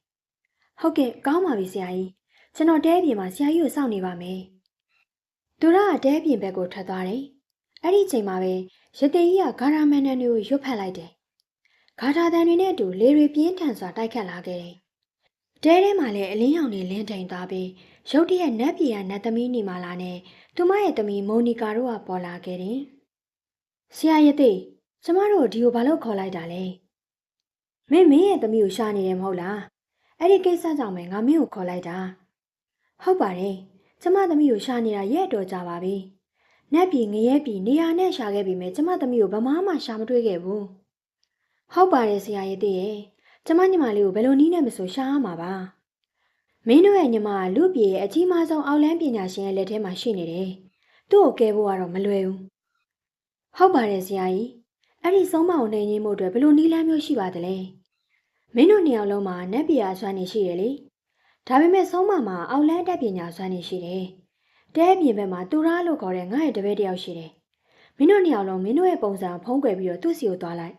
ဟုတ်ကဲ့ကောင်းပါပြီဆရာကြီးကျွန်တော်တဲအပြင်မှာဆရာကြီးကိုစောင့်နေပါမယ်သူရကတဲအပြင်ဘက်ကိုထွက်သွားတယ်အဲ့ဒီချိန်မှာပဲရတေကြီးကဂါရာမန်နန်တွေကိုရွတ်ဖက်လိုက်တယ်ဂါထာတန်တွေနဲ့အတူလေတွေပြင်းထန်စွာတိုက်ခတ်လာခဲ့တယ်တဲထဲမှာလည်းအလင်းရောင်တွေလင်းထိန်သွားပြီးရုတ်တရက်နတ်ပြည်ကနတ်သမီးနီမာလာနဲ့သူမရဲ့သမီးမိုနီကာတို့ကပေါ်လာခဲ့တယ်။ဆရာရသေးကျမတို့ဒီကိုဘာလို့ခေါ်လိုက်တာလဲ။မင်းရဲ့သမီးကိုရှာနေတယ်မဟုတ်လား။အဲ့ဒီကိစ္စကြောင့်ပဲငါမင်းကိုခေါ်လိုက်တာ။ဟုတ်ပါတယ်။ကျမသမီးကိုရှာနေတာရဲ့တော်ကြပါပြီ။နတ်ပြည်ငရဲပြည်နေရာနဲ့ရှာခဲ့ပြီးမြဲကျမသမီးကိုဘာမှရှာမတွေ့ခဲ့ဘူး။ဟုတ်ပါတယ်ဆရာရသေးရဲ့ကျမညီမလေးကိုဘယ်လိုနည်းနဲ့မဆိုရှာရမှာပါမင်းတို့ရဲ့ညီမကလူပြေရဲ့အကြီးမားဆုံးအောက်လန်းပညာရှင်ရဲ့လက်ထဲမှာရှိနေတယ်သူ့ကိုကယ်ဖို့ကတော့မလွယ်ဘူးဟုတ်ပါတယ်ဆရာကြီးအဲ့ဒီဆုံးမကိုနှိမ်ရင်းမှုအတွက်ဘယ်လိုနည်းလမ်းမျိုးရှိပါသလဲမင်းတို့နှစ်ယောက်လုံးမှာနတ်ပြည်အစွမ်းနေရှိတယ်လေဒါပေမဲ့ဆုံးမမှာအောက်လန်းတက်ပညာစွမ်းနေရှိတယ်တဲပြင်ဘက်မှာသူရလို့ခေါ်တဲ့ငါ့ရဲ့တပည့်တယောက်ရှိတယ်မင်းတို့နှစ်ယောက်လုံးမင်းတို့ရဲ့ပုံစံဖုံးကွယ်ပြီးတော့သူ့စီကိုသွားလိုက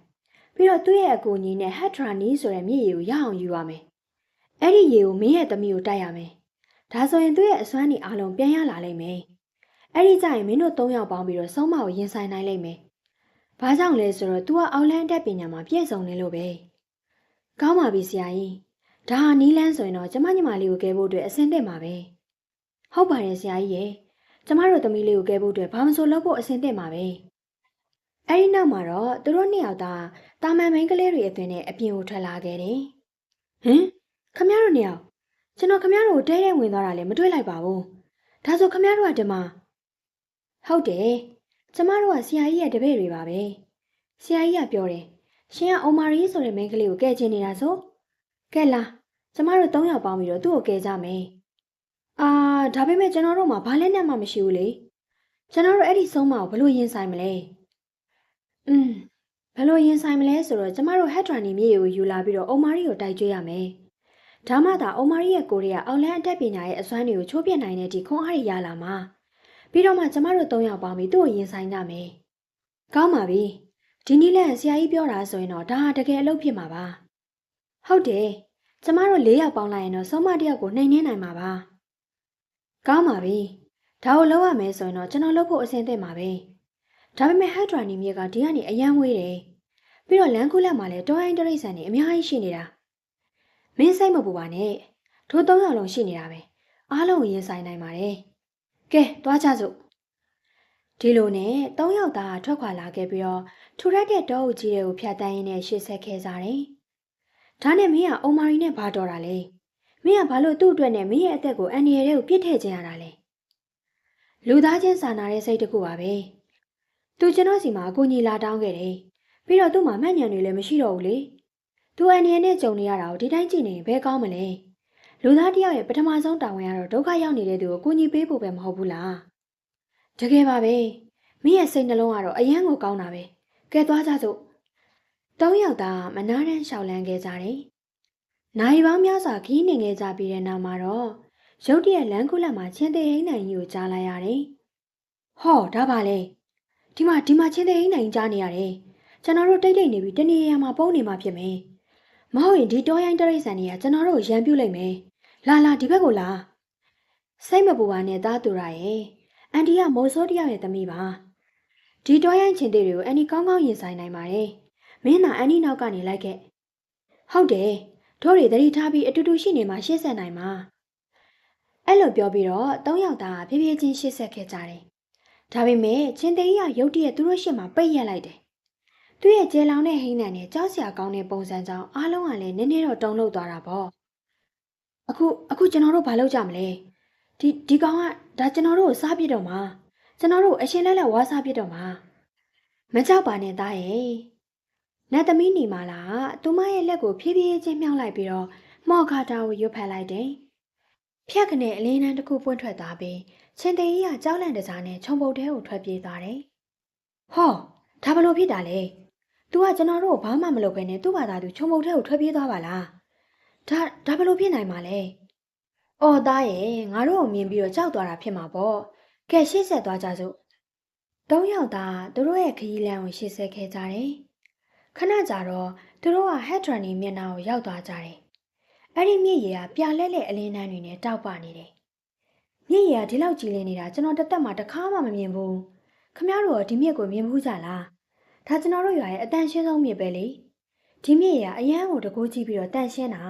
်ပြီးတော့သူ့ရဲ့အကူအညီနဲ့ဟက်ထရာနီဆိုတဲ့မြစ်ရည်ကိုရအောင်ယူရမယ်။အဲ့ဒီရေကိုမင်းရဲ့သမီးကိုတိုက်ရမယ်။ဒါဆိုရင်သူ့ရဲ့အစွမ်းနေအားလုံးပြန်ရလာလိမ့်မယ်။အဲ့ဒီကျရင်မင်းတို့၃ယောက်ပေါင်းပြီးတော့ဆုံးမကိုရင်ဆိုင်နိုင်လိမ့်မယ်။ဘာကြောင့်လဲဆိုတော့ तू ကအောက်လန်းတက်ပညာမှာပြည့်စုံနေလို့ပဲ။ကောင်းပါပြီဆရာကြီး။ဒါဟာနီးလန်းဆိုရင်တော့ကျမညီမလေးကိုကယ်ဖို့အတွက်အဆင်သင့်ပါပဲ။ဟုတ်ပါတယ်ဆရာကြီးရဲ့။ကျမတို့သမီးလေးကိုကယ်ဖို့အတွက်ဘာမှမဆိုလုပ်ဖို့အဆင်သင့်ပါပဲ။အဲ့ဒီနောက်မှာတော့သူတို့နှစ်ယောက်သားတာမန်မိန်းကလေးတွေအသွင်နဲ့အပြင်ကိုထွက်လာခဲ့တယ်။ဟင်ခမရတို့နှစ်ယောက်ကျွန်တော်ခမရတို့ကိုတဲဝင်သွားတာလည်းမတွေ့လိုက်ပါဘူး။ဒါဆိုခမရတို့ကဒီမှာဟုတ်တယ်။ကျမတို့ကဆရာကြီးရဲ့တပည့်တွေပါပဲ။ဆရာကြီးကပြောတယ်။ရှင်ကအိုမာရီဆိုတဲ့မိန်းကလေးကိုကယ်ချင်နေတာဆို။ကဲလားကျမတို့၃ယောက်ပေါင်းပြီးတော့သူ့ကိုကယ်ကြမယ်။ဒါပေမဲ့ကျွန်တော်တို့မှာဘာလဲနဲ့မှမရှိဘူးလေ။ကျွန်တော်တို့အဲ့ဒီဆုံးမကိုဘယ်လိုရင်ဆိုင်မလဲ။ဘယ်လိုရင်ဆိုင်မလဲဆိုတော့ကျမတို့ဟက်ဒရာနီမြေကိုယူလာပြီးတော့အုံမာရီကိုတိုက်ကျွေးရမယ်။ဒါမှသာအုံမာရီရဲ့ကိုရီးယားအောက်လန်းအတက်ပညာရဲ့အစွမ်းတွေကိုချိုးပြနိုင်တဲ့ဒီခွန်အားရလာမှာ။ပြီးတော့မှကျမတို့၃ယောက်ပေါင်းပြီးသူ့ကိုရင်ဆိုင်ကြမယ်။ကောင်းပါပြီ။ဒီနည်းလမ်းဆရာကြီးပြောတာဆိုရင်တော့ဒါဟာတကယ်အလုပ်ဖြစ်မှာပါ။ဟုတ်တယ်။ကျမတို့၄ယောက်ပေါင်းလိုက်ရင်တော့ဆုံးမတစ်ယောက်ကိုနှိမ်နှင်းနိုင်မှာပါ။ကောင်းပါပြီ။ဒါကိုလုပ်ရမယ်ဆိုရင်တော့ကျွန်တော်လုပ်ဖို့အဆင်သင့်ပါပဲ။ဒါပေမဲ့ဟက်ဒရာနီမြေကဒီကနေအယမ်းဝေးတယ်။ပြီးတော့လန်ကူလက်မှာလည်းတောအိုင်းတရိတ်ဆန်နေအများကြီးရှိနေတာ။မင်းစိတ်မပူပါနဲ့။ထိုး၃ယောက်လုံးရှိနေတာပဲ။အားလုံးကိုရင်ဆိုင်နိုင်ပါတယ်။ကဲသွားကြစို့။ ဒီလိုနဲ့၃ယောက်သားထွက်ခွာလာခဲ့ပြီးတော့ထူထပ်တဲ့တောအုပ်ကြီးတွေကိုဖျက်တမ်းရင်းနဲ့ရှေ့ဆက်ခဲ့ကြတယ်။ဒါနဲ့မင်းကအုံမာရီနဲ့ဘာတော်တာလဲ။မင်းကဘာလို့သူ့အတွက်နဲ့မင်းရဲ့အသက်ကိုအန်ဒီရဲကိုပြစ်ထည့်ခြင်းရတာလဲ။လူသားချင်းစာနာတဲ့စိတ်တစ်ခုပါပဲ။သူကျွန်တော်စီမှာအကူအညီလာတောင်းခဲ့တယ်။ပြီးတော့သူ့မှာမှတ်ဉာဏ်တွေလည်းမရှိတော့ဘူးလေ။သူအန်ဒီရဲနဲ့ကြုံနေရတာကိုဒီတိုင်းကြည့်နေရင်ဘယ်ကောင်းမလဲ။လူသားတစ်ယောက်ရဲ့ပထမဆုံးတာဝန်ကတော့ဒုက္ခရောက်နေတဲ့သူကိုကူညီပေးဖို့ပဲမဟုတ်ဘူးလား။တကယ်ပါပဲ။မင်းရဲ့စိတ်နှလုံးကတော့အယံကိုကောင်းတာပဲ။ကဲသွားကြစို့။၃ယောက်သားမနာတမ်းရှောက်လန်းခဲ့ကြတယ်။နိုင်ပေါင်းများစွာခီးနေခဲ့ကြပြီးတဲ့နောက်မှာတော့ရုတ်တရက်လမ်းကူးလက်မှာချင်းသေးဟိန်းနိုင်ကြီးကိုကြားလိုက်ရတယ်။ဟောဒါပါလေ။ဒီမှာချင်းသေးဟိန်းနိုင်ကြားနေရတယ်။ကျွန်တော်တို့တိတ်နေပြီးတနေရာမှာပုံနေမှာဖြစ်မယ်။မဟုတ်ရင်ဒီတောရိုင်းတရိတ်ဆန်တွေကကျွန်တော်တို့ရန်ပြုတ်လိုက်မယ်။လာဒီဘက်ကိုလာ။စိတ်မပူပါနဲ့သားသူရရဲ့။အန်တီကမိုးစိုးတယောက်ရဲ့သမီးပါ။ဒီတောရိုင်းချင်းသေးတွေကိုအန်တီကောင်းကောင်းရင်ဆိုင်နိုင်ပါတယ်။မင်းသာအန်တီနောက်ကနေလိုက်ခဲ့။ဟုတ်တယ်။တို့တွေသတိထားပြီးအတူတူရှိနေမှရှေ့ဆက်နိုင်မှာ။အဲ့လိုပြောပြီးတော့၃ယောက်သားဖြည်းဖြည်းချင်းရှေ့ဆက်ခဲ့ကြတယ်။ဒါပေမဲ့ချင်းသေးကြီးကရုတ်တရက်သူတို့ရှေ့မှာပိတ်ရက်လိုက်တယ်။သူ့ရဲ့ကျဲလောင်တဲ့ဟိန်းနံနဲ့ကြောက်စရာကောင်းတဲ့ပုံစံကြောင့်အားလုံးကလည်းနည်းနည်းတော့တုန်လှုပ်သွားတာပေါ့။အခုကျွန်တော်တို့ဘာလုပ်ကြမလဲ။ဒီကောင်ကဒါကျွန်တော်တို့ကိုစားပြစ်တော့မှာ။ကျွန်တော်တို့အရှင်လဲဝါးစားပြစ်တော့မှာ။မကြောက်ပါနဲ့သားရဲ့။နတ်သမီးနေမာလာသူမရဲ့လက်ကိုဖြည်းဖြည်းချင်းမြှောက်လိုက်ပြီးတော့မော့ခါတာကိုရွတ်ဖက်လိုက်တယ်။ဖြတ်ကနေအလင်းနှန်းတစ်ခုပွင့်ထွက်သွားပြီးချင်းသေးကြီးကကြောက်လန့်တစားနဲ့ခြုံပုတ်ထဲကိုထွက်ပြေးသွားတယ်။ဟောဒါဘလို့ဖြစ်တာလဲ။ तू ကကျွန်တော်တို့ဘာမှမလုပ်ဘဲနဲ့သူ့ဘာသာသူခြုံပုတ်ထဲကိုထွက်ပြေးသွားပါလား။ဒါဘလို့ဖြစ်နိုင်မှာလဲ။အော်သားရဲ့ငါတို့ကိုမြင်ပြီးတော့ကြောက်သွားတာဖြစ်မှာပေါ့။ကဲရှေ့ဆက်သွားကြစို့။၃ယောက်သားသူတို့ရဲ့ခရီးလမ်းကိုရှေ့ဆက်ခဲ့ကြတယ်။ခဏကြာတော့သူတို့ကဟက်ဒရန်နီမျက်နှာကိုရောက်သွားကြတယ်။အဲ့ဒီမြစ်ရည်ကပြလဲလဲအလင်းနှန်းတွေနဲ့တောက်ပနေတယ်။မြစ်ရည်ကဒီလောက်ကြီးလင်းနေတာကျွန်တော်တစ်သက်မှတစ်ခါမှမမြင်ဘူး။ခမရတို့ကဒီမြစ်ကိုမြင်ဘူးကြလား။ဒါကျွန်တော်တို့ရွာရဲ့အတန်ရှင်းဆုံးမြစ်ပဲလေ။ဒီမြစ်ရည်ကအရန်ကိုတကိုးကြည့်ပြီးတော့တန်ရှင်းတာ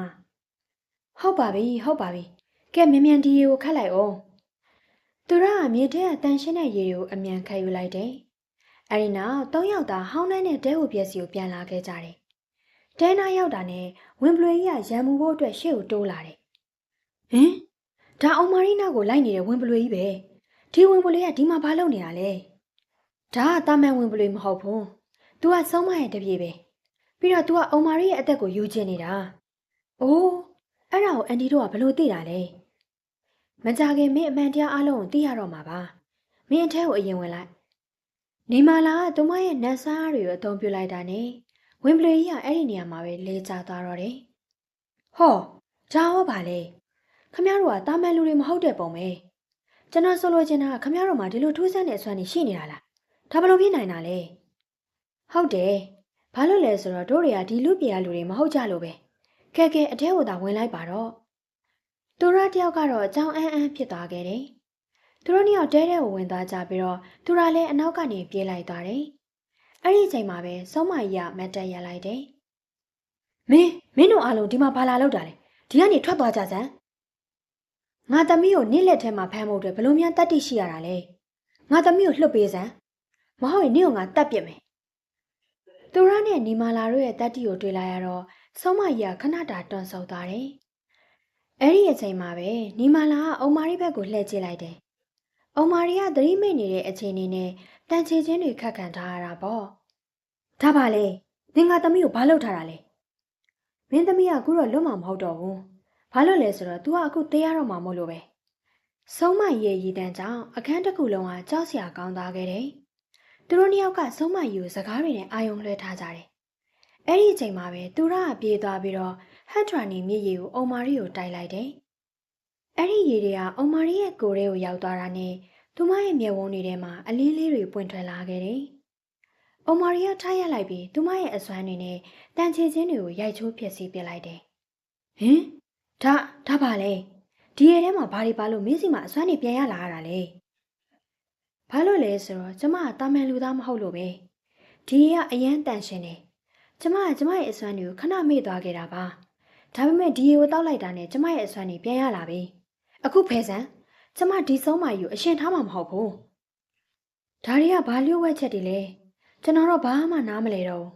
။ဟုတ်ပါပြီ။ကဲမြန်ဒီရေကိုခတ်လိုက်အောင်။သူကမြစ်ထဲကတန်ရှင်းတဲ့ရေကိုအမြန်ခတ်ယူလိုက်တယ်။အဲဒီနောက်၃ယောက်သားဟောင်းနှန်းနဲ့တဲဟိုပြက်စီကိုပြန်လာခဲ့ကြတယ်။တဲနာရောက်တာနဲ့ဝင်ပလွေကြီးကရံမှုဖို့အတွက်ရှေ့ကိုတိုးလာတယ်။ဟင်ဒါအောင်မာရီနာကိုလိုက်နေတဲ့ဝင်ပလွေကြီးပဲ။ဒီဝင်ပလွေကဒီမှာဘာလုပ်နေတာလဲ။ဒါကတာမန်ဝင်ပလွေမဟုတ်ဘူး။ तू ကဆုံးမရဲ့တပြေပဲ။ပြီးတော့ तू ကအောင်မာရီရဲ့အသက်ကိုယူချင်နေတာ။အိုးအဲ့ဒါကိုအန်တီတို့ကဘလို့သိတာလဲ။မကြခင်မင်းအမှန်တရားအလုံးကိုသိရတော့မှာပါ။မင်းအထဲကိုအရင်ဝင်လိုက်။နေမာလာကသူမရဲ့နတ်စားတွေကိုအသုံးပြုလိုက်တာနဲ့ဝင်ပလေကြီးကအဲ့ဒီနေရာမှာပဲလဲကျသွားတော့တယ်။ဟောဒါဟောပါလေ။ခမရတို့ကတာမန်လူတွေမဟုတ်တဲ့ပုံပဲ။ကျွန်တော်ဆိုလိုချင်တာကခမရတို့မှာဒီလိုထူးဆန်းတဲ့အစွမ်းတွေရှိနေတာလား။ဒါဘလို့ဖြစ်နိုင်တာလဲ။ဟုတ်တယ်။ဘာလို့လဲဆိုတော့တို့တွေကဒီလူပြေရလူတွေမဟုတ်ကြလို့ပဲ။ကဲအထဲကိုသာဝင်လိုက်ပါတော့။သူရတယောက်ကတော့အကြောင်းအန်းဖြစ်သွားခဲ့တယ်။သူတို့နှစ်ယောက်တဲကိုဝင်သွားကြပြီးတော့သူရလည်းအနောက်ကနေပြေးလိုက်သွားတယ်။အဲ့ဒီအချိန်မှာပဲစောမကြီးကမတ်တက်ရလိုက်တယ်။မင်းတို့အားလုံးဒီမှာဘာလာလောက်တာလဲ။ဒီကနေထွက်သွားကြစမ်း။ငါသမီးကိုနေ့လက်ထဲမှာဖမ်းဖို့အတွက်ဘလို့များတတ်တိရှိရတာလဲ။ငါသမီးကိုလှုပ်ပေးစမ်း။မဟုတ်ရင်နေ့ကငါတတ်ပြစ်မယ်။သူရနဲ့နီမာလာတို့ရဲ့တတ်တိကိုတွေ့လာရတော့စောမကြီးကခဏတာတွန့်ဆုတ်သွားတယ်။အဲ့ဒီအချိန်မှာပဲနီမာလာကအုံမာရီဘက်ကိုလှည့်ကြည့်လိုက်တယ်။အုံမာရီကသတိမိတ်နေတဲ့အချိန်လေးနဲ့တန်ချေချင်းတွေခတ်ခံထားရတာပေါ့။ဒါပါလေနင်ကသမီးကိုဘာလုပ်ထားတာလဲ။မင်းသမီးကအခုတော့လွတ်မှာမဟုတ်တော့ဘူး။ဘာလို့လဲဆိုတော့ तू ကအခုသေးရတော့မှာမို့လို့ပဲ။ဆုံးမရဲ့ရည်တန်းကြောင့်အခန်းတစ်ခုလုံးကကြောက်စရာကောင်းသွားခဲ့တယ်။သူတို့နှစ်ယောက်ကဆုံးမကြီးကိုစကားတွေနဲ့အာယုံလွှဲထားကြတယ်။အဲ့ဒီအချိန်မှာပဲသူရကပြေးသွားပြီးတော့ဟက်ဒရာနီမြစ်ရည်ကိုအုံမာရီကိုတိုက်လိုက်တယ်။အဲ့ဒီရည်တွေကအုံမာရီရဲ့ကိုယ်ထဲကိုရောက်သွားတာနဲ့သူမရဲ့မျက်ဝန်းတွေထဲမှာအလင်းလေးတွေပွင့်ထွက်လာခဲ့တယ်။အုံမာရီကထားရလိုက်ပြီးသူမရဲ့အစွမ်းတွေနဲ့တန်ချေချင်းတွေကိုရိုက်ချိုးဖျက်ဆီးပစ်လိုက်တယ်။ဟင်ဒါပါလေဒီရဲထဲမှာဘာတွေပါလို့မင်းစီမှာအစွမ်းတွေပြန်ရလာရတာလဲ။ဘာလို့လဲဆိုတော့ကျမကတာမန်လူသားမဟုတ်လို့ပဲ။ဒီရဲကအရန်တန်ရှင်းတယ်။ကျမရဲ့အစွမ်းတွေကိုခဏမေ့သွားခဲ့တာပါ။ဒါပေမဲ့ဒီရဲကိုတောက်လိုက်တာနဲ့ကျမရဲ့အစွမ်းတွေပြန်ရလာပြီ။အခုဖဲစမ်းကျမဒီဆုံးမကြီးကိုအရှင်ထားမှာမဟုတ်ဘူး။ ဒါတွေကဘာလျှို့ဝှက်ချက်တွေလဲကျွန်တော်တော့ဘာမှနားမလဲတော့ဘူး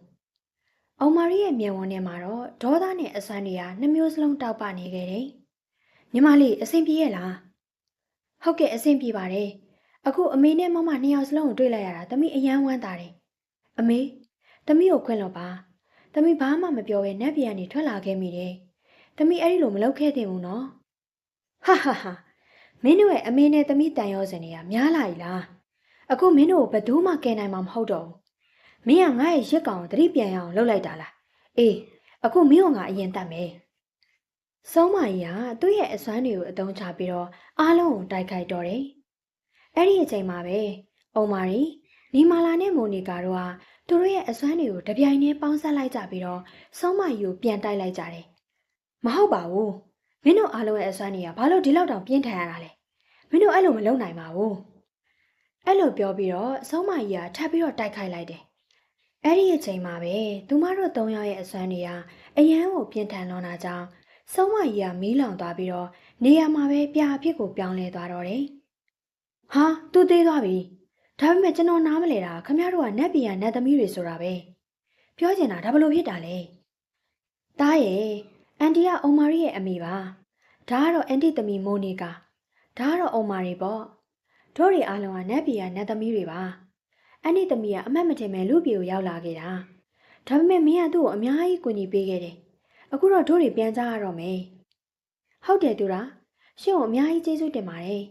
အောင်မာရီရဲ့မျက်ဝန်းထဲမှာတော့ဒေါသနဲ့အဆန်းတွေကနှမျိုးစလုံးတောက်ပနေခဲ့တယ်ညီမလေးအဆင်ပြေရဲ့လားဟုတ်ကဲ့အဆင်ပြေပါတယ်အခုအမေနဲ့မမနှစ်ယောက်စလုံးကိုတွေ့လိုက်ရတာသမီးအယမ်းဝမ်းသာတယ်အမေသမီးကိုခွင့်လို့ပါသမီးဘာမှမပြောဘဲနတ်ပြည်ကနေထွက်လာခဲ့မိတယ်သမီးအဲ့ဒီလိုမလုပ်ခဲ့သင့်ဘူးနော်ဟာဟာဟာမင်းတို့ရဲ့အမေနဲ့သမီးတန်ရောစင်တွေကများလာ ਈ လားအခုမင်းတို့ကိုဘယ်သူမှကယ်နိုင်မှာမဟုတ်တော့ဘူးမင်းကငါ့ရဲ့ရစ်ကောင်ကိုသတိပြန်ရအောင်လုပ်လိုက်တာလားအေးအခုမင်းကငါအရင်တတ်မယ်စုံးမကြီးကသူ့ရဲ့အစွမ်းတွေကိုအသုံးချပြီးတော့အားလုံးကိုတိုက်ခိုက်တော့တယ်အဲ့ဒီအချိန်မှာပဲအုံမာရီနီမာလာနဲ့မိုနီကာတို့ကသူတို့ရဲ့အစွမ်းတွေကိုတပြိုင်တည်းပေါင်းစပ်လိုက်ကြပြီးတော့စုံးမကြီးကိုပြန်တိုက်လိုက်ကြတယ်မဟုတ်ပါဘူးမင်းတို့အားလုံးရဲ့အစွမ်းတွေကဘာလို့ဒီလောက်တောင်ပြင်းထန်ရတာလဲမင်းတို့အဲ့လိုမလုပ်နိုင်ပါဘူးအဲ့လိုပြောပြီးတော့စုံးမကြီးကထပ်ပြီးတော့တိုက်ခိုက်လိုက်တယ်အဲ့ဒီအချိန်မှာပဲသူမတို့၃ယောက်ရဲ့အစွမ်းတွေကအရန်ကိုပြင်းထန်လွန်တာကြောင့်စုံးမကြီးကမီးလောင်သွားပြီးတော့နေရာမှာပဲပြာအဖြစ်ကိုပြောင်းလဲသွားတော့တယ်ဟာသူသေးသွားပြီဒါပေမဲ့ကျွန်တော်နားမလဲတာခမရတို့ကနတ်ပြည်ကနတ်သမီးတွေဆိုတာပဲပြောချင်တာဒါဘလို့ဖြစ်တာလဲတားရဲ့အန်တီကအုံမာရီရဲ့အမေပါဒါကတော့အန်တီသမီးမိုနီကာဒါကတော့အုံမာရီပေါ့တို့တွေအားလုံးကနတ်ပြည်ကနတ်သမီးတွေပါအန်တီသမီးကအမှတ်မတင်မဲ့လူပြည်ကိုရောက်လာခဲ့တာဒါပေမဲ့မင်းကသူ့ကိုအများကြီးကူညီပေးခဲ့တယ်အခုတော့တို့တွေပြန်ကြရတော့မယ်ဟုတ်တယ်သူလားရှင့်ကိုအများကြီးကျေးဇူးတင်ပါတယ်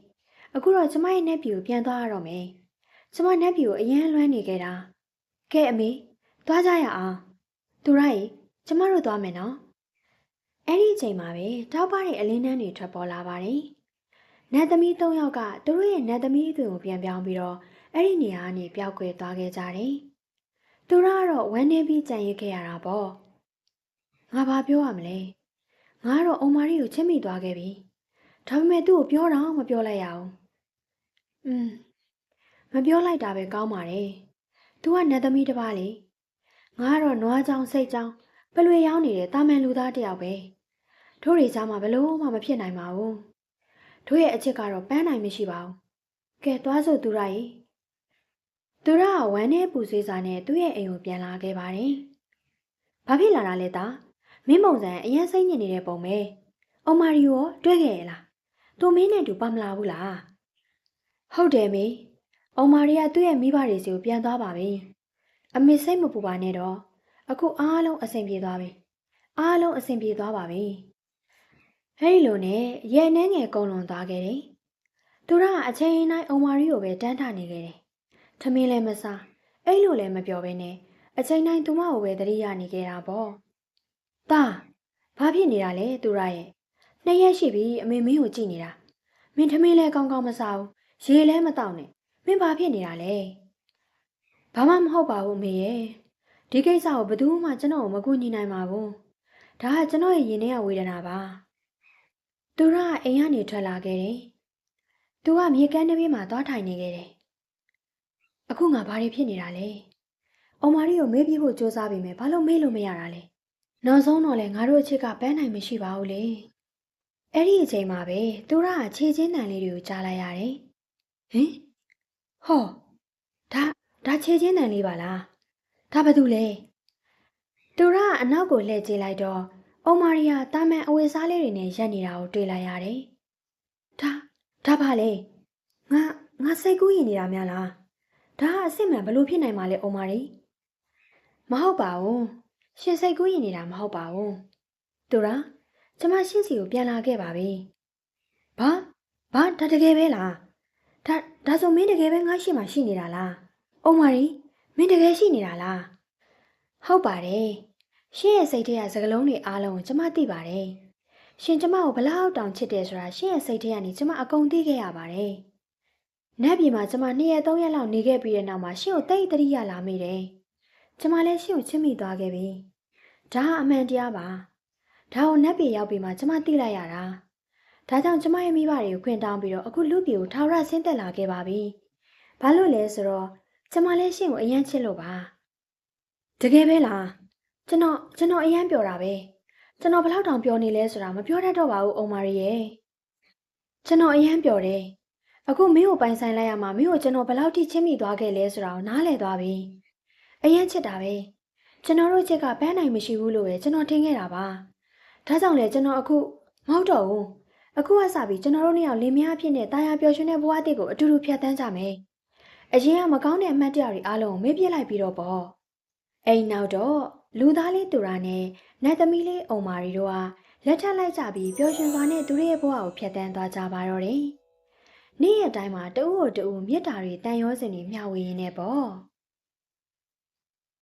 အခုတော့ကျမရဲ့နတ်ပြည်ကိုပြန်သွားရတော့မယ်ကျမနတ်ပြည်ကိုအရင်လွှမ်းနေခဲ့တာကဲအမေသွားကြရအောင်သူရရဲ့ကျမတို့သွားမယ်နော်အဲ့ဒီအချိန်မှာပဲတောက်ပတဲ့အလင်းနှန်းတွေထွက်ပေါ်လာပါတယ်နတ်သမီး၃ယောက်ကသူတို့ရဲ့နတ်သမီးအသွင်ကိုပြန်ပြောင်းပြီးတော့အဲ့ဒီနေရာကနေပျောက်ကွယ်သွားခဲ့ကြတယ်သူရကတော့ဝမ်းနေပြီးကြံ့ရစ်ခဲ့ရတာပေါ့ငါဘာပြောရမလဲငါကတော့အုံမာရီကိုချစ်မိသွားခဲ့ပြီဒါပေမဲ့သူ့ကိုပြောတော့မပြောလိုက်ရအောင်မပြောလိုက်တာပဲကောင်းပါတယ်သူကနတ်သမီးတစ်ပါးလေငါကတော့နွားချောင်းစိတ်ချောင်းပလွေရောင်းနေတဲ့တာမန်လူသားတစ်ယောက်ပဲတို့တွေကြားမှာဘလို့မှမဖြစ်နိုင်ပါဘူးတို့ရဲ့အချစ်ကတော့ပန်းနိုင်မရှိပါဘူးကဲသွားစို့သူရရေသူရကဝမ်းနဲ့ပူဆွေးစာနဲ့သူ့ရဲ့အိမ်ကိုပြန်လာခဲ့ပါတယ်ဘာဖြစ်လာတာလဲသားမင်းပုံစံအရင်စိတ်ညစ်နေတဲ့ပုံပဲအုံမာရီကိုတွေ့ခဲ့ရလားသူမင်းနဲ့တူပါမလာဘူးလားဟုတ်တယ်မေအုံမာရီကသူ့ရဲ့မိဘတွေစီကိုပြန်သွားပါပြီအမေစိတ်မပူပါနဲ့တော့အခုအားလုံးအဆင်ပြေသွားပြီအားလုံးအဆင်ပြေသွားပါပြီဟဲ့လိုနဲ့ရဲနှဲငယ်ကုံလွန်သွားခဲ့တယ်သူကအချိန်တိုင်းအုံမာရီကိုပဲတန်းထနေခဲ့တယ်ထမင်းလည်းမစားအဲ့လိုလည်းမပြောဘဲနဲ့အချိန်တိုင်းသူမကိုပဲသတိရနေခဲ့တာပေါ့တာဘာဖြစ်နေတာလဲသူရရဲ့နှစ်ရက်ရှိပြီအမေမင်းကိုကြည့်နေတာမင်းထမင်းလည်းကောင်းကောင်းမစားဘူးရေလည်းမတောက်နဲ့မင်းဘာဖြစ်နေတာလဲဘာမှမဟုတ်ပါဘူးအမေရဲ့ဒီကိစ္စကိုဘယ်သူမှကျွန်တော်ကိုမကူညီနိုင်ပါဘူးဒါကကျွန်တော်ရဲ့ရင်ထဲကဝေဒနာပါသူကအိမ်ကနေထွက်လာခဲ့တယ်သူကမြေကမ်းတစ်ပြေးမှာသွားထိုင်နေခဲ့တယ်အခုငါဘာတွေဖြစ်နေတာလဲအုံမာရီကိုမေးပြဖို့စူးစမ်းပြီးမယ်ဘာလို့မေးလို့မရတာလဲနောက်ဆုံးတော့လေငါတို့အချစ်ကပန်းနိုင်မရှိပါဘူးလေအဲ့ဒီအချိန်မှာပဲသူကခြေချင်းတန်လေးတွေကိုကြားလိုက်ရတယ်ဟင်ဟောဒါခြေချင်းတန်လေးပါလားဒါဘာတူလဲသူကအနောက်ကိုလှည့်ကြည့်လိုက်တော့အုံမာရီယာတာမန်အဝတ်စားလေးတွေနဲ့ရက်နေတာကိုတွေ့လိုက်ရတယ်ဒါဘာလဲငါစိတ်ကူးရင်နေတာများလားဒါကအစ်စ်မှန်ဘလို့ဖြစ်နိုင်မှာလဲအုံမာရီမဟုတ်ပါဘူးရှင်စိတ်ကူးရင်နေတာမဟုတ်ပါဘူးသူကကျမရှင်းစီကိုပြန်လာခဲ့ပါပြီဘာဒါတကယ်ပဲလားဒါဆိုမင်းတကယ်ပဲငါရှိမှရှိနေတာလားအုံမာရီမင်းတကယ်ရှိနေတာလားဟုတ်ပါတယ်ရှင်ရဲ့စိတ်ထဲကစကလုံးတွေအားလုံးကိုကျမသိပါတယ်ရှင်ကျမကိုဘလောက်တောင်ချစ်တယ်ဆိုတာရှင်ရဲ့စိတ်ထဲကနေကျမအကုန်သိခဲ့ရပါတယ်နတ်ပြည်မှာကျမ2ရက်3ရက်လောက်နေခဲ့ပြီးတဲ့နောက်မှာရှင်ကိုတိတ်တရိယာလာမိတယ်ကျမလည်းရှင်ကိုချစ်မိသွားခဲ့ပြီဒါကအမှန်တရားပါဒါကိုနတ်ပြည်ရောက်ပြီးမှကျမသိလိုက်ရတာဒါကြောင့်ကျမရဲ့မိဘတွေကိုခွင့်တောင်းပြီးတော့အခုလူပြည်ကိုထာဝရဆင်းသက်လာခဲ့ပါပြီဘာလို့လဲဆိုတော့ကျမလည်းရှင်ကိုအယမ်းချစ်လို့ပါတကယ်ပဲလားကျွန်တော်အယမ်းပျော်တာပဲကျွန်တော်ဘလောက်တောင်ပျော်နေလဲဆိုတာမပြောတတ်တော့ပါဘူးအုံမာရီရဲ့ကျွန်တော်အယမ်းပျော်တယ် အခုမင်းကိုပိုင်ဆိုင်လိုက်ရမှာမင်းကိုကျွန်တော်ဘယ်လောက်ထိချစ်မိသွားခဲ့လဲဆိုတာကိုနားလည်သွားပြီအရင်ချစ်တာပဲကျွန်တော်တို့ချစ်ကဘန်းနိုင်မရှိဘူးလို့ပဲကျွန်တော်ထင်ခဲ့တာပါဒါကြောင့်လေကျွန်တော်အခုမဟုတ်တော့ဘူးအခုကစပြီးကျွန်တော်တို့နှစ်ယောက်လင်မယားအဖြစ်နဲ့တာယာပျော်ရွှင်တဲ့ဘဝအသစ်ကိုအတူတူဖြတ်သန်းကြမယ်အရင်ကမကောင်းတဲ့အမှတ်တရတွေအားလုံးကိုမေ့ပြစ်လိုက်ပြီးတော့ပေါ့အိမ်နောက်တော့လူသားလေးသူရာနဲ့နတ်သမီးလေးအုံမာရီတို့ကလက်ထပ်လိုက်ကြပြီးပျော်ရွှင်စွာနဲ့သူတို့ရဲ့ဘဝကိုဖြတ်သန်းသွားကြပါတော့တယ်နေ့ရက်တိုင်းမှာတဦးကိုတဦးမြတ်တာတွေတန်ရောစင်တွေမျှဝေရင်းနဲ့ပေါ့